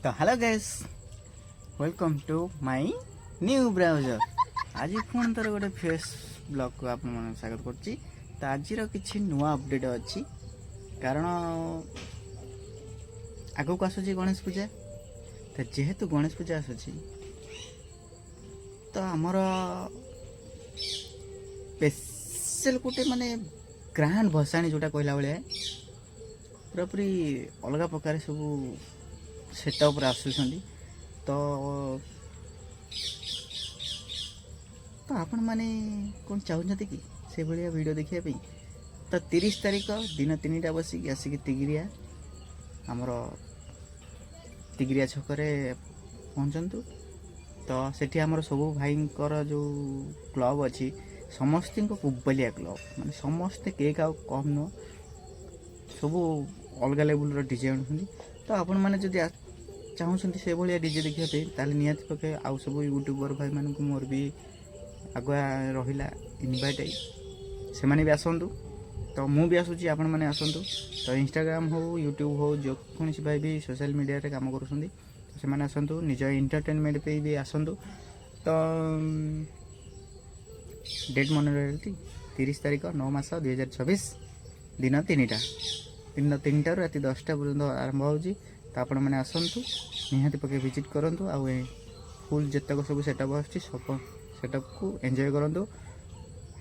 तो hello guys welcome to my new browser आज पुणी थर गोटे फेस ब्लॉग को आप स्वागत करछि। तो आज किसी नुआ अपडेट अच्छी कारण आगक आसूची गणेश पूजा। तो जेहेतु गणेश पूजा आसूची तो आमर स्पेशल गोटे माने ग्रांड भसाणी जोटा कहला भाया पूरापूरी अलग प्रकार सब सेटअप आसुँच। तो तो आपण माने कौन चाहते कि से भाया वीडियो देखापी। तो 30 तारिख दिन 3टा बसिक आसिक तिगिरिया आमर तिगिरिया छकरे पहुँचतु। तो सेठी आमर सब भाईंकर जो क्लब अच्छी समस्त कुबलिया क्लब माने समस्ते केक आउ कम नुह सब अलग लेवल डीजे आनुंट। तो आपण मैंने जदि चाहते से भाया डीजे देखापी ताले निहाती पके आउ सब यूट्यूबर भाई मानक मोर भी आगुआ रहा इनभाइट से भी आसतु। तो मु भी आसूँ आपण मैंने आसतु। तो इंस्टाग्राम हो यूट्यूब हो जो कौन भाई भी सोशल मीडिया रे काम कर से आसतु निज एंटरटेनमेंट पे भी आसतु। तो डेट मन रही 30 तारिख 9 मास 2024 दिन 3टा दिन 3टा राति 10टा पर्यटन आरंभ हो। तो आपण मैंने आसतु निहाती पके विजिट करूँ आउ फुल जितक सब सेटअप आस सब सेटअप को एंजॉय करूँ।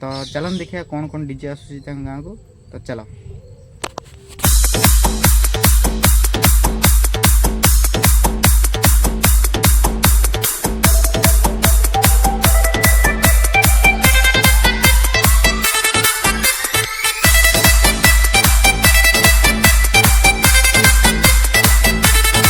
तो चलन देखिए कौन कौन डीजे आसूँ गाँव को। तो चलो